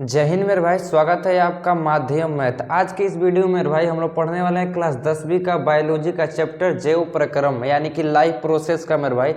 जय हिंद मेरे भाई, स्वागत है आपका माध्यम मैथ। आज के इस वीडियो में मेरे भाई हम लोग पढ़ने वाले हैं क्लास 10वीं का बायोलॉजी का चैप्टर जैव प्रक्रम यानी कि लाइफ प्रोसेस का मेरे भाई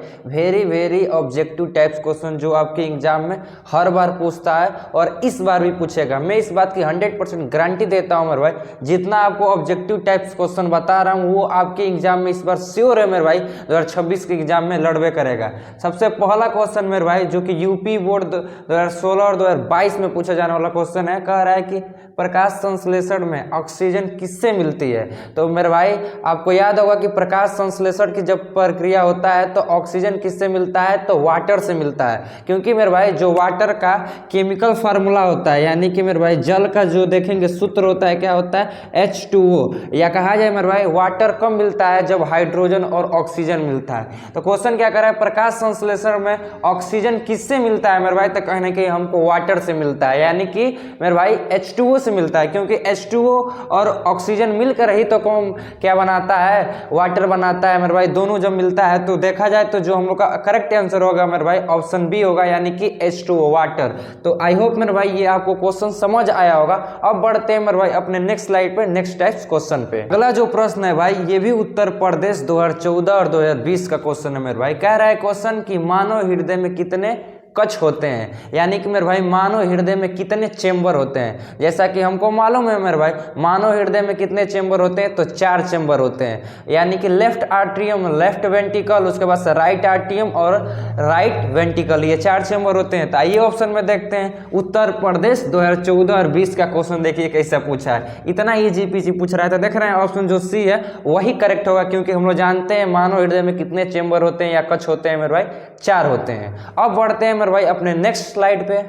वेरी ऑब्जेक्टिव टाइप्स क्वेश्चन जो आपके एग्जाम में हर बार पूछता है और इस बार भी पूछेगा। मैं इस बात की 100% गारंटी देता हूँ मेरे भाई, जितना आपको ऑब्जेक्टिव टाइप्स क्वेश्चन बता रहा हूँ वो आपके एग्जाम में इस बार श्योर है मेरे भाई 2026 के एग्जाम में लड़बे करेगा। सबसे पहला क्वेश्चन मेरे भाई जो कि यूपी बोर्ड 2016 और 2022 में पूछा वाला क्वेश्चन है, कह रहा है कि प्रकाश संश्लेषण में ऑक्सीजन किससे मिलती है। तो मेरे भाई आपको याद होगा कि प्रकाश संश्लेषण की जब प्रक्रिया होता है तो ऑक्सीजन किससे मिलता है, तो वाटर से मिलता है। क्योंकि मेरे भाई जो वाटर का केमिकल फार्मूला होता है यानी कि मेरे भाई जल का जो देखेंगे सूत्र होता है, क्या होता है H2O, या कहा जाए मेरे भाई वाटर कब मिलता है, जब हाइड्रोजन और ऑक्सीजन मिलता है। तो क्वेश्चन क्या कर रहा है, प्रकाश संश्लेषण में ऑक्सीजन किससे मिलता है मेरे भाई, तो कहीं ना कहीं हमको वाटर से मिलता है यानी कि मेरे भाई H2O से मिलता है। क्योंकि H2O और ऑक्सीजन मिलकर ही तो कौन क्या बनाता है, वाटर बनाता है मेरे भाई। दोनों जब मिलता है तो देखा जाए तो जो हम लोग का करेक्ट आंसर होगा मेरे भाई ऑप्शन बी होगा यानी कि H2O वाटर। तो आई होप मेरे भाई ये आपको क्वेश्चन समझ आया होगा। अब बढ़ते हैं मेरे भाई अपने नेक्स्ट स्लाइड पे, नेक्स्ट टाइप्स क्वेश्चन पे। अगला जो प्रश्न है भाई ये भी उत्तर प्रदेश 2014 और 2020 का क्वेश्चन है मेरे भाई। कह रहा है क्वेश्चन कि मानव हृदय में कितने कक्ष होते हैं, यानी कि मेरे भाई मानव हृदय में कितने चेंबर होते हैं। जैसा कि हमको मालूम है मेरे भाई मानव हृदय में कितने चेंबर होते हैं, तो 4 चेंबर होते हैं। यानी कि लेफ्ट आर्ट्रियम, लेफ्ट वेंट्रिकल, उसके बाद से राइट आर्ट्रियम और राइट वेंट्रिकल, ये 4 चेंबर होते हैं। तो आइए ऑप्शन में देखते हैं, उत्तर प्रदेश 2014 और 20 का क्वेश्चन देखिए कैसा पूछा है। इतना ईजी पीजी पूछ रहा है। तो देख रहे हैं ऑप्शन जो सी है वही करेक्ट होगा, क्योंकि हम लोग जानते हैं मानव हृदय में कितने चेंबर होते हैं या कक्ष होते हैं मेरे भाई, 4 होते हैं। अब बढ़ते हैं मेरे भाई अपने नेक्स्ट स्लाइड पे।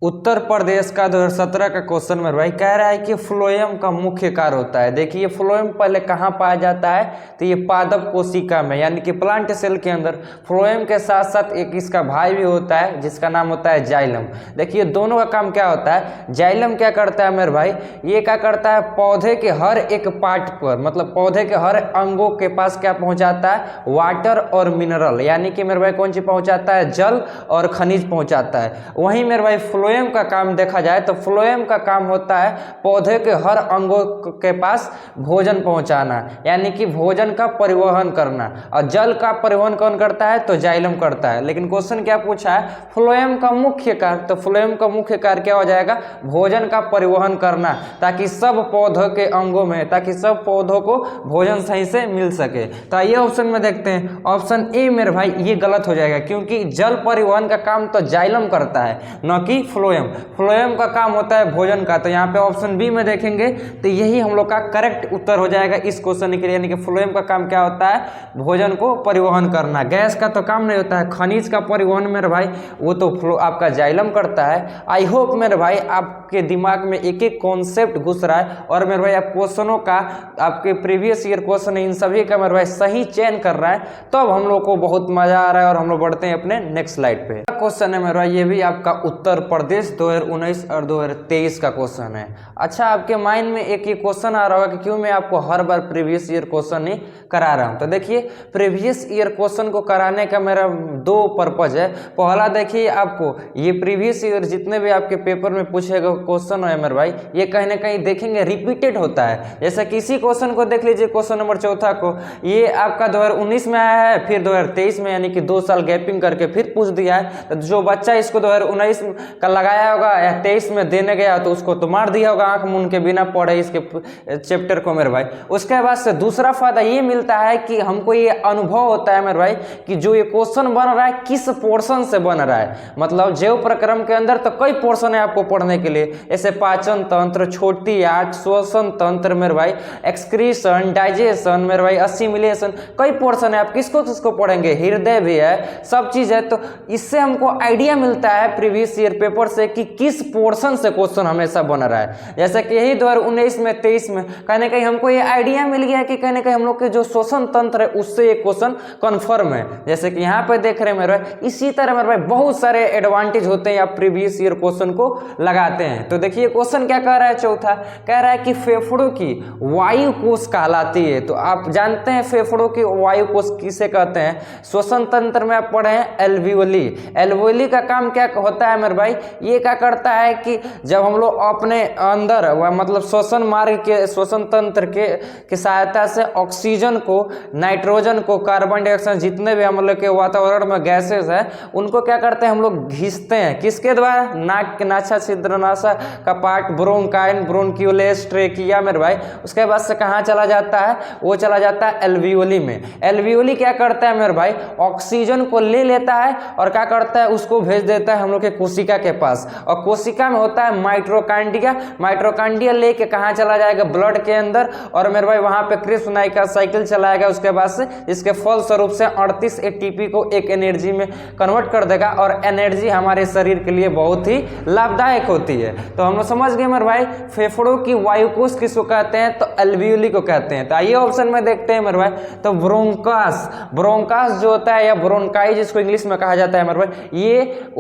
उत्तर प्रदेश का 2017 का क्वेश्चन मेरे भाई कह रहा है कि फ्लोएम का मुख्य कार्य होता है। देखिए फ्लोएम पहले कहाँ पाया जाता है, तो ये पादप कोशिका में यानी कि प्लांट सेल के अंदर। फ्लोएम के साथ साथ एक इसका भाई भी होता है जिसका नाम होता है जाइलम। देखिए दोनों का काम क्या होता है, जाइलम क्या करता है मेरे भाई, ये क्या करता है पौधे के हर एक पार्ट पर, मतलब पौधे के हर अंगों के पास क्या पहुंचाता है, वाटर और मिनरल, यानी कि मेरे भाई कौन सी पहुंचाता है, जल और खनिज पहुंचाता है। वहीं मेरे भाई फ्लोएम का काम देखा जाए तो फ्लोएम का काम होता है पौधे के हर अंगों के पास भोजन पहुंचाना, यानी कि भोजन का परिवहन करना। और जल का परिवहन कौन करता है, तो जाइलम करता है। लेकिन क्वेश्चन क्या पूछा है, फ्लोएम का मुख्य कार्य, तो फ्लोएम का मुख्य कार्य क्या हो जाएगा, भोजन का परिवहन करना, ताकि सब पौधों के अंगों में, ताकि सब पौधों को भोजन सही से मिल सके। तो आइए ऑप्शन में देखते हैं, ऑप्शन ए मेरे भाई ये गलत हो जाएगा, क्योंकि जल परिवहन का काम तो जाइलम करता है न कि फ्लोएम। फ्लोएम का काम होता है भोजन का। तो यहाँ पे ऑप्शन बी में देखेंगे तो यही हम लोग का करेक्ट उत्तर हो जाएगा इस क्वेश्चन के लिए, यानी कि फ्लोएम का काम क्या होता है, भोजन को परिवहन करना। गैस का तो काम नहीं होता है, खनिज का परिवहन मेरे भाई वो तो आपका जाइलम करता है। आई होप मेरे भाई आपके दिमाग में एक एक कॉन्सेप्ट घुस रहा है और मेरे भाई आप क्वेश्चनों का, आपके प्रीवियस ईयर क्वेश्चन इन सभी का मेरे भाई सही चयन कर रहा है, तब हम लोग को बहुत मजा आ रहा है। और हम लोग बढ़ते हैं अपने नेक्स्ट स्लाइड पे। क्वेश्चन है मेरे भाई ये भी आपका उत्तर प्रदेश 2019 और 2023 का क्वेश्चन है। अच्छा आपके माइंड में एक ये क्वेश्चन आ रहा होगा कि क्यों मैं आपको हर बार प्रीवियस ईयर क्वेश्चन ही करा रहा हूं। तो देखिए प्रीवियस ईयर क्वेश्चन को कराने का मेरा 2 पर्पज है। पहला देखिए आपको ये प्रीवियस ईयर जितने भी आपके पेपर में पूछे गए क्वेश्चन है मेरे भाई, ये कहीं ना कहीं देखेंगे रिपीटेड होता है। जैसे किसी क्वेश्चन को देख लीजिए, क्वेश्चन नंबर 4 को, ये आपका 2019 में आया है, फिर 2023 में, यानी कि 2 साल गैपिंग करके फिर पूछ दिया है। तो जो बच्चा इसको 2019 का लगाया होगा या 23 में देने गया तो उसको तो मार दिया होगा आंख मूंद के, बिना पढ़े इसके चैप्टर को मेरे भाई। उसके बाद से दूसरा फायदा ये मिलता है कि हमको ये अनुभव होता है मेरे भाई कि जो ये क्वेश्चन बन रहा है किस पोर्शन से बन रहा है। मतलब जैव प्रक्रम के अंदर तो कई पोर्शन है आपको पढ़ने के लिए, जैसे पाचन तंत्र, छोटी आंत, श्वसन तंत्र मेरे भाई, एक्सक्रीशन, डाइजेशन मेरे भाई, असिमिलेशन, कई पोर्शन है। आप किसको किसको पढ़ेंगे, हृदय भी है, सब चीज है। तो इससे हमको आइडिया मिलता है प्रीवियस ईयर पेपर से कि किस पोर्शन से क्वेश्चन हमेशा बन रहा है। जैसे कि यही 2019 में 23 में कहीं ना कहीं हमको ये आइडिया मिल गया कि कहीं ना कहीं हम लोग के जो श्वसन तंत्र है उससे ये क्वेश्चन कन्फर्म है। जैसे कि यहाँ पे देख रहे हैं मेरे भाई, इसी तरह मेरे भाई बहुत सारे एडवांटेज होते हैं आप प्रीवियस ईयर क्वेश्चन को लगाते हैं। तो देखिए क्वेश्चन क्या कह रहा है, चौथा कह रहा है कि फेफड़ों की वायु कोश कहलाती है। तो आप जानते हैं फेफड़ों की वायु कोश किसे कहते हैं, श्वसन तंत्र में आप पढ़े हैं एल्वियोली। एल्वियोली का काम क्या होता है मेरे भाई, ये क्या करता है कि जब हम लोग अपने अंदर मतलब श्वसन मार्ग के श्वसन तंत्र के सहायता से ऑक्सीजन को, नाइट्रोजन को, कार्बन डाइऑक्साइड, जितने भी हम लोग के वातावरण में गैसेस है उनको क्या करते हैं हम लोग घिसते हैं। किसके द्वारा? नाक के नासा छिद्रनासा का पार्ट, ब्रोंकाइन, ब्रोंक्यूलेस, ट्रेकिया मेरे भाई। उसके बाद से कहाँ चला जाता है? वो चला जाता है एल्वियोली में। एल्वियोली क्या करता है मेरे भाई? ऑक्सीजन को ले लेता है और क्या करता है उसको भेज देता है हम लोग के कोशिका के पास, और कोशिका में होता है माइट्रोकांडिया। माइट्रोकांडिया लेके कहाँ चला जाएगा? ब्लड के अंदर, और मेरे भाई वहां पे क्रिस्प का साइकिल चलाएगा। उसके बाद से इसके फल स्वरूप से 38 एटीपी को एक एनर्जी में कन्वर्ट कर देगा, और एनर्जी हमारे शरीर के लिए बहुत ही लाभदायक होती है। तो हम लोग समझ गए मेरे भाई फेफड़ों की वायुकोश किसको कहते हैं? तो एल्वियोली को कहते हैं। तो आइए ऑप्शन में देखते हैं मेरे भाई, तो ब्रोंकास, ब्रोंकास जो होता है या ब्रोंकाई जिसको इंग्लिश में कहा जाता है मेरे भाई, ये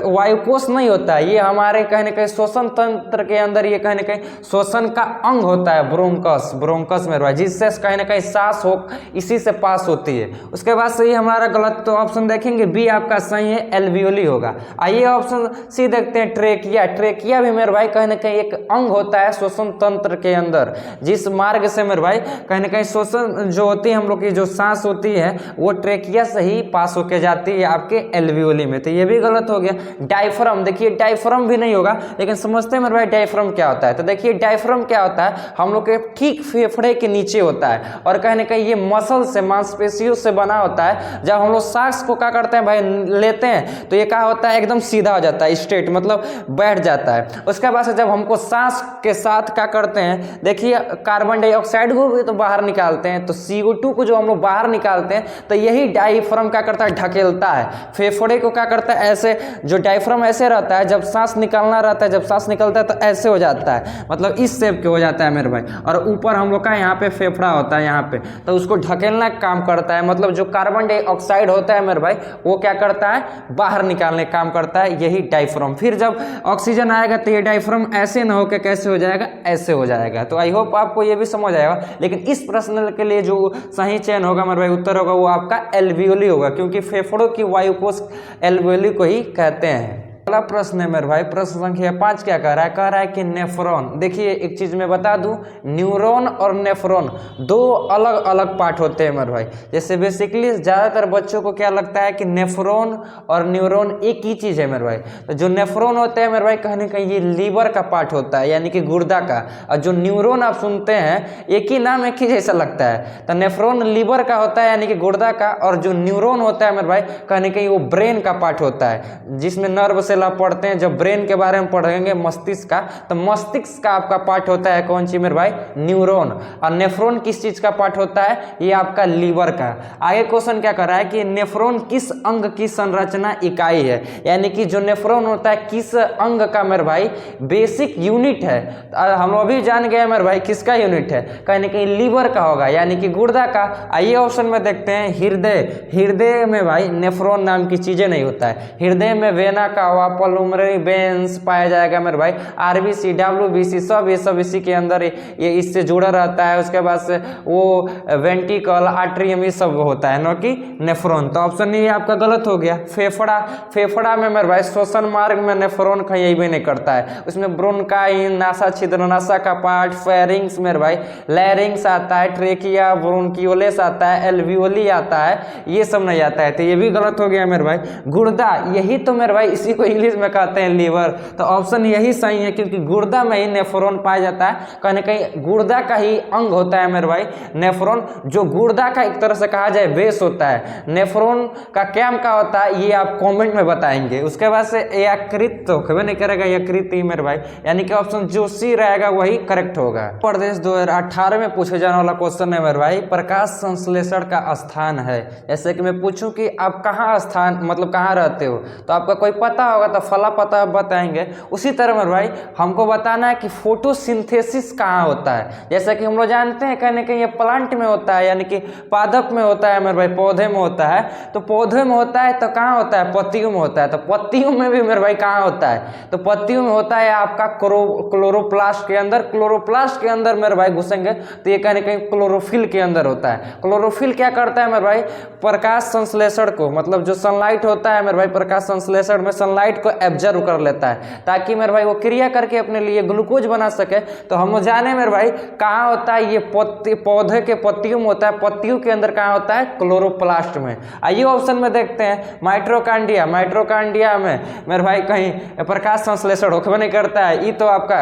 वायुकोश नहीं होता है, ये हमारे कहीं ना कहीं श्वसन तंत्र के अंदर ये कहीं ना कहीं श्वसन का अंग होता है ब्रोंकस, ब्रोंकस मेरे भाई, जिससे कहीं ना कहीं सांस हो इसी से पास होती है। उसके बाद से ये हमारा गलत, तो ऑप्शन देखेंगे बी आपका सही है, एल्वियोली होगा। आइए ऑप्शन सी देखते हैं, ट्रेकिया। ट्रेकिया भी मेरे भाई कहीं ना कहीं एक अंग होता है श्वसन तंत्र के अंदर, जिस मार्ग से मेरे भाई कहीं ना कहीं श्वसन जो होती है हम लोग की जो सांस होती है वो ट्रेकिया से ही पास होके जाती है आपके एल्वियोली में। तो ये भी गलत हो गया। डायफ्राम, देखिए डायफ्राम भी नहीं होगा, लेकिन समझते हैं मेरे भाई डायफ्राम क्या होता है। तो देखिए डायफ्राम क्या होता है, हम लोग के ठीक फेफड़े के नीचे होता है, और कहीं ना कहीं ये मसल से, मांसपेशियों से बना होता है। जब हम लोग सांस को क्या करते हैं भाई लेते हैं तो ये क्या होता है एकदम सीधा हो जाता है, स्ट्रेट मतलब बैठ जाता है। उसके बाद से जब हमको सांस के साथ क्या करते हैं, देखिए कार्बन डाइऑक्साइड को भी तो बाहर निकालते हैं, तो CO2 को जो हम लोग बाहर निकालते हैं तो यही डायफ्राम क्या करता है, ढकेलता है फेफड़े को। क्या करता है ऐसे, जो डायफ्राम ऐसे रहता है, जब सांस निकालना रहता है, जब सांस निकलता है तो ऐसे हो जाता है, मतलब इस शेप के हो जाता है मेरे भाई। और ऊपर हम लोग का यहाँ पे फेफड़ा होता है यहाँ पे, तो उसको ढकेलना काम करता है, मतलब जो कार्बन डाइऑक्साइड होता है मेरे भाई वो क्या करता है, बाहर निकालने काम करता है, यही डायफ्राम। फिर जब ऑक्सीजन आएगा तो ये डायफ्राम ऐसे ना होकर कैसे हो जाएगा, ऐसे हो जाएगा। तो आई होप आपको ये भी समझ आएगा। लेकिन इस प्रश्न के लिए जो सही चयन होगा मेरे भाई, उत्तर होगा वो आपका एल्वियोली होगा, क्योंकि फेफड़ों की वायुकोश एल्वियोली को ही कहते हैं। अगला प्रश्न है मेरे भाई, प्रश्न संख्या 5 क्या कह रहा है कि नेफ्रॉन। देखिए एक चीज मैं बता दूं, न्यूरॉन और नेफ्रॉन दो अलग अलग पार्ट होते हैं मेरे भाई। जैसे बेसिकली ज्यादातर बच्चों को क्या लगता है कि नेफ्रॉन और न्यूरॉन एक ही चीज है मेरे भाई। तो जो नेफ्रॉन होते हैं मेरे भाई कहीं ना कहीं ये लीवर का पार्ट होता है, यानी कि गुर्दा का, और जो न्यूरॉन आप सुनते हैं एक ही नाम एक ही जैसा लगता है। तो नेफ्रॉन लीवर का होता है यानी कि गुर्दा का, और जो न्यूरॉन होता है मेरे भाई कहीं ना कहीं वो ब्रेन का पार्ट होता है, जिसमें नर्व से आप पढ़ते हैं। जब ब्रेन के बारे में पढ़ेंगे मस्तिष्क का, तो मस्तिष्क का आपका पार्ट होता है कौन सी मेरे भाई, न्यूरॉन। और नेफ्रॉन किस चीज का पार्ट होता है, ये आपका लीवर का। आगे क्वेश्चन क्या कर रहा है कि नेफ्रॉन किस अंग की संरचना इकाई है, यानी कि जो नेफ्रॉन होता है किस अंग का मेरे भाई बेसिक यूनिट है। हम अभी जान गए मेरे भाई किसका यूनिट है, कहीं ना कहीं लीवर का होगा, यानी कि गुर्दा का। आइए ऑप्शन में देखते हैं, हृदय। हृदय में भाई नेफ्रॉन नाम की चीजें नहीं होता है। हृदय में वेना का, पल्मोनरी वेन्स पाया जाएगा मेरे भाई, RBC, WBC सब ये सब इसी के अंदर ये इससे जुड़ा रहता है। उसके बाद से वो वेंट्रिकल, आर्टरियम ये सब होता है, न कि नेफ्रॉन। तो ऑप्शन ये आपका गलत हो गया। फेफड़ा, फेफड़ा में मेरे भाई श्वसन मार्ग में नेफ्रॉन कहीं भी नहीं करता है, उसमें ब्रोंकाइन, नासा छिद्रनासा का पार्ट, फेरिंग्स मेरे भाई, लैरिंग्स आता है, ट्रेकिया, ब्रोंकियोलेस आता है, एल्वियोली आता है, ये सब नहीं आता है। तो ये भी गलत हो गया मेरे भाई। गुर्दा, यही तो मेरे भाई इसी को इंग्लिश में कहते हैं लीवर। तो ऑप्शन यही सही है, क्योंकि गुर्दा में ही नेफ्रॉन पाया जाता है, कहीं ना कहीं गुर्दा का ही अंग होता है मेरे भाई नेफ्रॉन, जो गुर्दा का एक तरह से कहा जाए बेस होता है। नेफ्रॉन का क्या होता है ये आप कमेंट में बताएंगे। उसके बाद से यकृत तो खबर नहीं करेगा, यकृत ही मेरे भाई, यानी कि ऑप्शन जो सी रहेगा वही करेक्ट होगा। प्रदेश 2018 में पूछे जाने वाला क्वेश्चन है मेरे भाई, प्रकाश संश्लेषण का स्थान है। जैसे कि मैं पूछूं कि आप कहाँ स्थान मतलब कहाँ रहते हो, तो आपका कोई पता होगा तो फला पता बताएंगे। उसी तरह मेरे भाई हमको बताना है कि फोटोसिंथेसिस कहाँ होता है। जैसा कि हम लोग जानते हैं कहीं ना कहीं ये प्लांट में होता है, यानी कि पादप में होता है मेरे भाई, पौधे में होता है। तो पौधे में होता है तो कहाँ होता है, पत्तियों में होता है। तो पत्तियों में भी मेरे भाई कहाँ होता है, तो पत्तियों में होता है आपका क्लोरोप्लास्ट के अंदर। क्लोरोप्लास्ट के अंदर मेरे भाई घुसेंगे तो ये कहीं ना कहीं क्लोरोफिल के अंदर होता है। क्लोरोफिल क्या करता है मेरे भाई, प्रकाश संश्लेषण को, मतलब जो सनलाइट होता है मेरे भाई, प्रकाश संश्लेषण में सनलाइट लाइट को एब्जर्व कर लेता है ताकि मेरे भाई वो क्रिया करके अपने लिए ग्लूकोज बना सके। तो हम जाने मेरे भाई कहाँ होता है ये पौधे के पत्तियों में होता है, पत्तियों के अंदर कहाँ होता है क्लोरोप्लास्ट में। आइए ऑप्शन में देखते हैं माइटोकॉन्ड्रिया, माइटोकॉन्ड्रिया में मेरे भाई कहीं प्रकाश संश्लेषण होकर नहीं करता है, ये तो आपका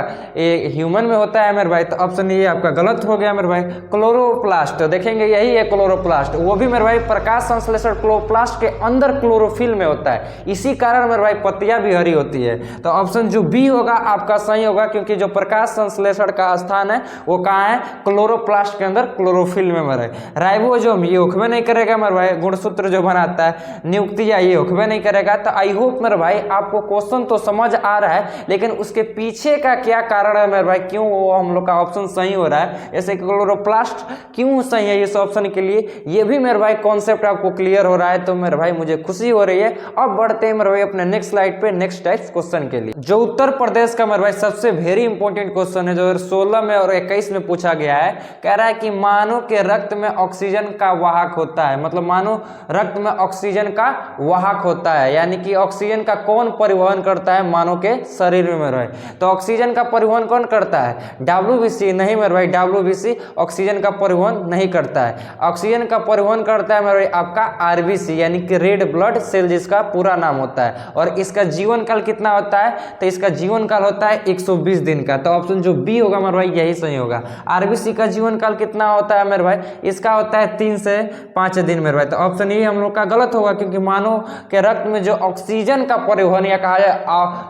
ह्यूमन में होता है मेरे भाई। तो ऑप्शन ये आपका गलत हो गया मेरे भाई। क्लोरोप्लास्ट देखेंगे यही है क्लोरोप्लास्ट, वो भी मेरे भाई प्रकाश संश्लेषण क्लोरोप्लास्ट के अंदर क्लोरोफिल में होता है, इसी कारण मेरे भाई पत्तियां भी हरी होती है। तो ऑप्शन जो बी होगा आपका सही होगा, क्योंकि जो प्रकाश संश्लेषण का स्थान है वो कहाँ है क्लोरोप्लास्ट के अंदर क्लोरोफिल में मेरे। राइबोसोम ये उखबे नहीं करेगा मेरे भाई, गुणसूत्र जो बनाता है, न्यूक्लिया ये उखबे नहीं करेगा। तो आई होप मेरे भाई आपको क्वेश्चन तो समझ आ रहा है, लेकिन उसके पीछे का क्या कारण है मेरे भाई, क्यों वो हम लोग का ऑप्शन सही हो रहा है, ऐसे क्लोरोप्लास्ट क्यों सही है इस ऑप्शन के लिए, ये भी मेरे भाई कॉन्सेप्ट आपको क्लियर हो रहा है। तो मेरे भाई मुझे खुशी हो रही है। अब बढ़ते हैं मेरे भाई अपने नेक्स्ट स्लाइड पे नेक्स्ट टाइप क्वेश्चन के लिए, जो उत्तर प्रदेश का मेरे भाई सबसे वेरी इंपॉर्टेंट क्वेश्चन है, जो 2016 में और 21 में पूछा गया है। कह रहा है कि मानव के रक्त में ऑक्सीजन का वाहक होता है, मतलब मानव रक्त में ऑक्सीजन का वाहक होता है, यानी कि ऑक्सीजन का कौन परिवहन करता है मानव के शरीर में मेरे भाई। तो ऑक्सीजन का परिवहन कौन करता है, WBC नहीं मेरे भाई, WBC ऑक्सीजन का परिवहन नहीं करता है। ऑक्सीजन का परिवहन करता है मेरे भाई आपका RBC, यानी कि रेड ब्लड सेल जिसका पूरा नाम होता है। और इसका जीवन काल कितना होता है, तो इसका जीवन काल होता है 120 दिन का। तो ऑप्शन जो बी होगा मेरे भाई यही सही होगा। RBC का जीवन काल कितना होता है मेरे भाई, इसका होता है 3 से 5 दिन मेरे भाई। तो ऑप्शन ये हम लोग का गलत होगा, क्योंकि मानव के रक्त में जो ऑक्सीजन का परिवहन या कहा जाए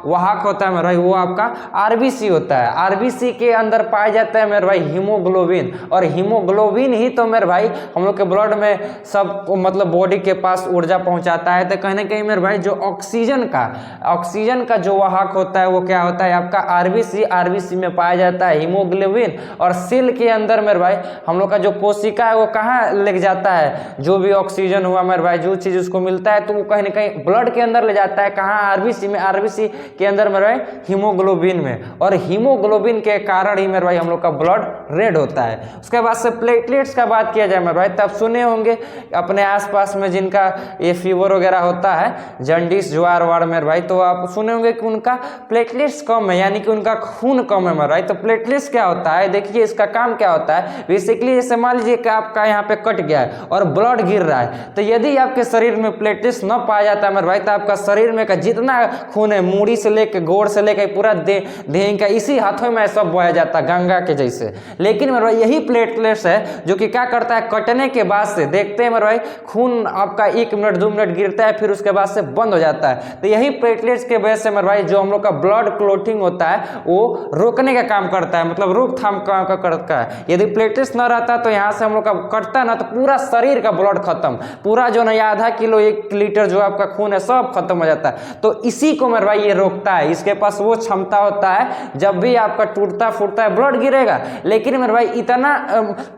वाहक होता है मेरे भाई, वो आपका RBC होता है। RBC के अंदर पाया जाता है मेरे भाई हीमोग्लोबिन, और हीमोग्लोबिन ही तो मेरे भाई हम लोग के ब्लड में सब मतलब बॉडी के पास ऊर्जा पहुंचाता है। तो कहीं ना कहीं मेरे भाई जो ऑक्सीजन का जो वाहक होता है वो क्या होता है आपका RBC में पाया जाता है हीमोग्लोबिन। और सेल के अंदर मेरे भाई हम लोग का जो कोशिका है वो कहाँ ले जाता है, जो भी ऑक्सीजन हुआ मेरे भाई, जो चीज उसको मिलता है तो वो कहीं ना कहीं ब्लड के अंदर ले जाता है, कहाँ RBC में, RBC के अंदर मेरे भाई हीमोग्लोबिन में। और हीमोग्लोबिन के कारण ही मेरे भाई हम लोग का ब्लड रेड होता है। उसके बाद से प्लेटलेट्स का बात किया जाए मेरे भाई, तब सुने होंगे अपने आसपास में जिनका ये फीवर वगैरह होता है, जंडिस ज्वार वार मेरे भाई, तो आप सुने होंगे कि उनका प्लेटलेट्स कम है, यानी कि उनका खून कम है मेरे भाई। तो प्लेटलेट्स क्या होता है, देखिए इसका काम क्या होता है। बेसिकली जैसे मान लीजिए कि आपका यहाँ पे कट गया है और ब्लड गिर रहा है, तो यदि आपके शरीर में प्लेटलेट्स न पाया जाता है मेरे भाई, तो आपका शरीर में का जितना खून है, मूड़ी से लेकर गोड़ से लेकर पूरा देह का इसी हाथों में सब बहाया जाता है गंगा के जैसे। लेकिन मेरे भाई यही प्लेटलेट्स है जो कि क्या करता है, कटने के बाद से देखते हैं मेरे भाई खून आपका 1 मिनट 2 मिनट गिरता है, फिर उसके बाद से बंद हो जाता है। तो यही प्लेटलेट्स के वजह से मेरे भाई जो हम लोग का ब्लड क्लोटिंग होता है वो रोकने का काम करता है, मतलब रोकथाम का करता है। यदि प्लेटलेट्स ना रहता तो यहाँ से हम लोग का कटता ना तो पूरा शरीर का ब्लड खत्म, पूरा जो ना आधा किलो 1 लीटर जो आपका खून है सब खत्म हो जाता है। तो इसी को मेरे भाई ये रोकता है, इसके पास वो क्षमता होता है जब भी आपका टूटता फूटता है ब्लड गिरेगा, लेकिन मेरे भाई इतना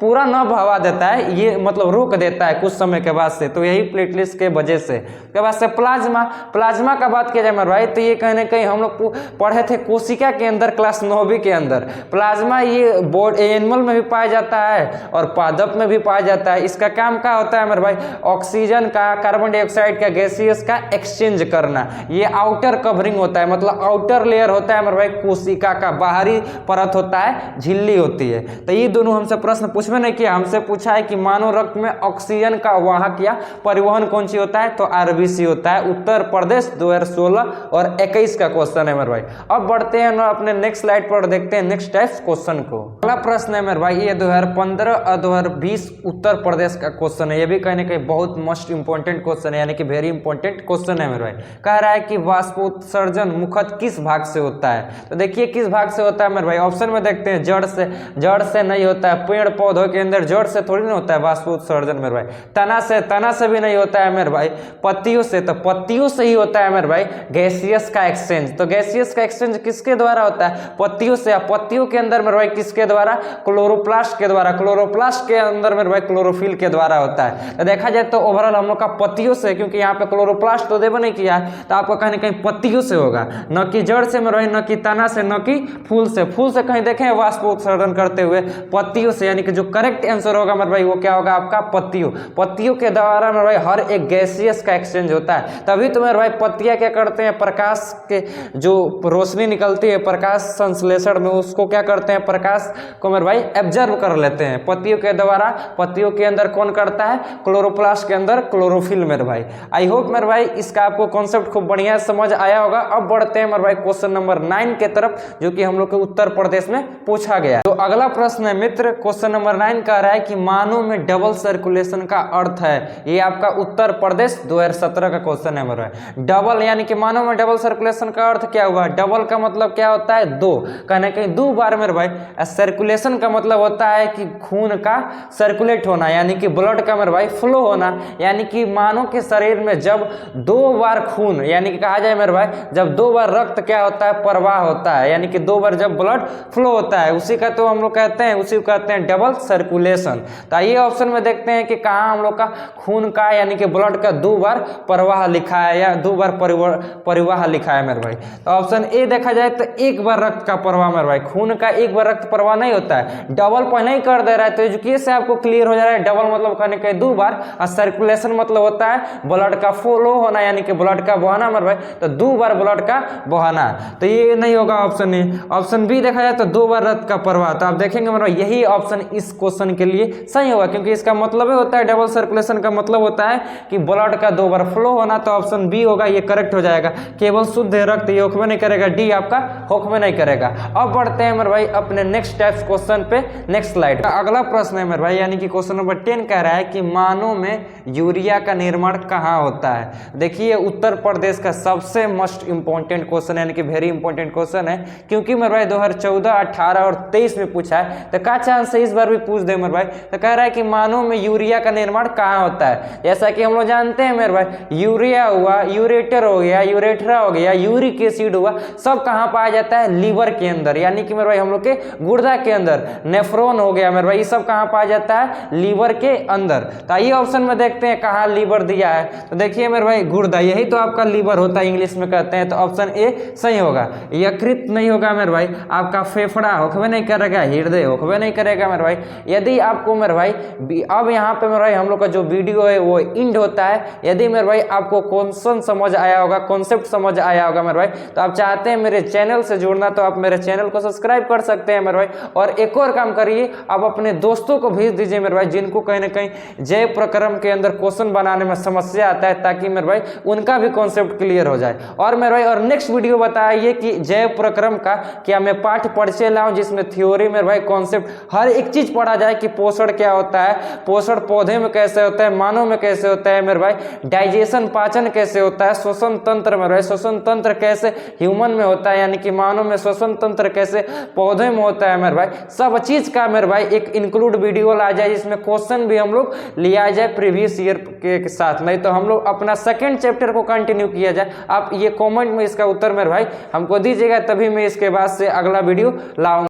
पूरा न बहवा देता है, ये मतलब रोक देता है कुछ समय के बाद से। तो यही प्लेटलेट्स के वजह से। उसके बाद से प्लाज्मा का बात किया जाए मेरे भाई, तो ये कहीं ना कहीं हम लोग पढ़े थे कोशिका के अंदर क्लास 9वीं के अंदर। प्लाज्मा ये बोर्ड एनिमल में भी पाया जाता है और पादप में भी पाया जाता है। इसका काम क्या होता है मेरे भाई, ऑक्सीजन का कार्बन डाइऑक्साइड का गैसियस का एक्सचेंज करना। ये आउटर कवरिंग होता है, मतलब आउटर लेयर होता है मेरे भाई कोशिका का, बाहरी परत होता है झिल्ली होती है। तो ये दोनों हमसे प्रश्न पूछवे नहीं किया, हमसे पूछा है कि मानव रक्त में ऑक्सीजन का वाहक या परिवहन कौन सी होता है, तो RBC होता है। उत्तर प्रदेश 2016 और 21 का क्वेश्चन है मेरे भाई। अब बढ़ते हैं अपने नेक्स्ट स्लाइड पर, देखते हैं नेक्स्ट टाइप क्वेश्चन को। अगला प्रश्न है मेरे भाई, ये 2015 और 2020 उत्तर प्रदेश का क्वेश्चन है। ये भी कहीं ना कहीं बहुत मोस्ट इंपॉर्टेंट क्वेश्चन है, यानी कि वेरी इंपॉर्टेंट क्वेश्चन है मेरे भाई। कह रहा है कि वाष्पोत्सर्जन मुख्यतः किस भाग से होता है, तो देखिए किस भाग से होता है मेरे भाई। ऑप्शन में देखते हैं, जड़ से नहीं होता है, पेड़ पौधों के अंदर जड़ से थोड़ी नहीं होता है वाष्पोत्सर्जन मेरे भाई। तना से भी नहीं होता है मेरे भाई। पत्तियों से, तो पत्तियों से ही होता है मेरे भाई गैसियस का एक्सचेंज। तो गैसियस का एक्सचेंज किसके द्वारा होता है, पत्तियों से। पत्तियों के अंदर मेरे भाई किसके द्वारा, क्लोरोप्लास्ट के द्वारा। क्लोरोप्लास्ट के अंदर मेरे भाई क्लोरोफिल के द्वारा होता है। तो देखा जाए तो ओवरऑल हम लोग का पत्तियों से, क्योंकि यहाँ पे क्लोरोप्लास्ट तो देव नहीं किया है, तो आपको कहीं ना कहीं पत्तियों से होगा, न कि जड़ से मेरे भाई, न कि तना से, न कि फूल से। फूल से कहीं देखें वाष्पोत्सर्जन करते हुए, पत्तियों से, यानी कि जो करेक्ट आंसर होगा मेरे भाई वो क्या होगा आपका पत्तियों के द्वारा मेरे भाई हर एक गैसियस का एक्सचेंज होता है। तभी तो मेरे भाई पत्तियां के क्या करते हैं, प्रकाश के जो रोशनी निकलती है प्रकाश संश्लेषण में, उसको क्या करते हैं, प्रकाश को मेरे भाई एब्जर्व कर लेते हैं पत्तियों के द्वारा। पत्तियों के अंदर कौन करता है, क्लोरोप्लास्ट के अंदर क्लोरोफिल मेरे भाई। आई होप मेरे भाई इसका आपको कॉन्सेप्ट खूब बढ़िया समझ आया होगा। अब बढ़ते हैं मेरे भाई क्वेश्चन नंबर 9 के तरफ, जो कि हम लोग के उत्तर प्रदेश में पूछा गया। तो अगला प्रश्न है मित्र, क्वेश्चन नंबर 9 कह रहा है कि मानव में डबल सर्कुलेशन का अर्थ है। ये आपका उत्तर प्रदेश 2017 का क्वेश्चन है मेरे भाई। डबल यानी कि मानव में डबल सर्कुलेशन का अर्थ क्या हुआ, डबल का मतलब क्या होता है, दो, कहने कहीं दो बार मेरे भाई। सर्कुलेशन का मतलब होता है कि खून का सर्कुलेट होना, यानी कि ब्लड का मेरे भाई फ्लो होना, यानी कि मानव के शरीर में जब दो बार खून, यानी कि कहा जाए मेरे भाई जब दो बार रक्त क्या होता है, प्रवाह होता है, यानी कि दो बार जब ब्लड फ्लो होता है, उसी का तो हम लोग कहते हैं, उसी को कहते हैं डबल सर्कुलेशन। तो आइए ऑप्शन में देखते हैं कि कहाँ हम लोग का खून का यानी कि ब्लड का दो बार प्रवाह लिखा है या दो बार परिवाह लिखा है मेरे भाई। तो ऑप्शन ए देखा जाए तो एक बार रक्त का प्रवाह मेरे भाई, खून का एक बार रक्त प्रवाह नहीं होता है, डबल पहले ही कर दे रहा है। तो एजुकेशन से आपको क्लियर हो जा रहा है, डबल मतलब कहने के दो बार, और सर्कुलेशन मतलब होता है ब्लड का फ्लो होना, यानी कि ब्लड का बहाना मेरे भाई, तो दो बार ब्लड का बहाना। तो ये नहीं होगा ऑप्शन ए। ऑप्शन बी देखा जाए तो दो बार रक्त का प्रवाह। तो आप देखेंगे मेरे भाई यही ऑप्शन इस क्वेश्चन के लिए सही होगा, क्योंकि इसका मतलब ही होता है डबल सर्कुलेशन का मतलब होता है कि ब्लड का दो बार फ्लो होना। तो ऑप्शन बी होगा, ये करेक्ट हो जाएगा। केवल शुद्ध रक्त ये होकमे नहीं करेगा, डी आपका होकमे नहीं करेगा। अब बढ़ते हैं मेरे भाई अपने नेक्स्ट टाइप्स क्वेश्चन पे, नेक्स्ट स्लाइड। अगला प्रश्न है मेरे भाई, यानी कि क्वेश्चन नंबर 10 कह रहा है कि मानव में यूरिया का निर्माण कहाँ होता है। देखिए उत्तर प्रदेश का सबसे मोस्ट इंपॉर्टेंट क्वेश्चन, यानी कि वेरी इंपॉर्टेंट क्वेश्चन है, क्योंकि मेरे भाई 2014, 18 और 23 में पूछा है। तो क्या चांस है इस बार भी पूछ दे मेरे भाई। तो कह रहा है कि मानव में यूरिया का निर्माण कहाँ होता है। जैसा कि हम लोग जानते हैं मेरे भाई, यूरिया हुआ, यूरेटर हो गया, यूरेथ्रा हो गया, यूरिक एसिड हुआ, सब कहाँ पाया जाता है, लीवर के अंदर, यानी कि मेरे भाई हम लोग के गुर्दा के अंदर। नेफ्रॉन हो गया मेरे भाई, ये सब कहाँ पाया जाता है, लीवर के अंदर। तो आइए ऑप्शन में देखते हैं कहाँ लीवर दिया है। तो देखिए मेरे भाई गुर्दा, यही तो आपका लीवर होता है, इंग्लिश में कहते हैं। तो ऑप्शन ए सही होगा। यकृत नहीं होगा मेरे भाई, आपका फेफड़ा होकवे नहीं करेगा, हृदय होकवे नहीं करेगा मेरे भाई। यदि आपको मेरे भाई अब यहाँ पे मेरे भाई हम लोग का जो वीडियो है वो इंड होता है। यदि मेरे भाई आपको क्वेश्चन समझ आया होगा, कॉन्सेप्ट समझ आया होगा मेरे भाई, तो आप चाहते हैं मेरे चैनल से जुड़ना, तो आप मेरे चैनल को सब्सक्राइब कर सकते हैं मेरे भाई। और एक और काम करिए, आप अपने दोस्तों को भेज दीजिए मेरे भाई, जिनको कहीं ना कहीं जय प्रक्रम के अंदर क्वेश्चन बनाने में समस्या आता है, ताकि मेरे भाई उनका भी कॉन्सेप्ट क्लियर हो जाए। और मेरे भाई और नेक्स्ट वीडियो बताइए कि जय प्रक्रम का क्या मैं पाठ परिचय लाऊं, जिसमें थ्योरी मेरे भाई कॉन्सेप्ट हर एक चीज पढ़ा जाए कि पोषण क्या होता है, पोषण पौधे में कैसे होता है, मानव में कैसे होता है मेरे भाई, डाइजेशन पाचन कैसे होता है, श्वसन तंत्र मेरे भाई, श्वसन तंत्र कैसे ह्यूमन में होता है, यानी कि मानव में श्वसन तंत्र कैसे पौधे में होता है मेरे भाई, सब चीज का मेरे भाई एक इंक्लूड वीडियो ला जाए, जिसमें क्वेश्चन भी हम लोग लिया जाए प्रीवियस ईयर के साथ। नहीं तो हम लोग अपना सेकंड चैप्टर को कंटिन्यू किया जाए। आप ये कमेंट में इसका उत्तर मेरे भाई हमको दीजिएगा, तभी मैं इसके बाद से अगला वीडियो लाऊंगा।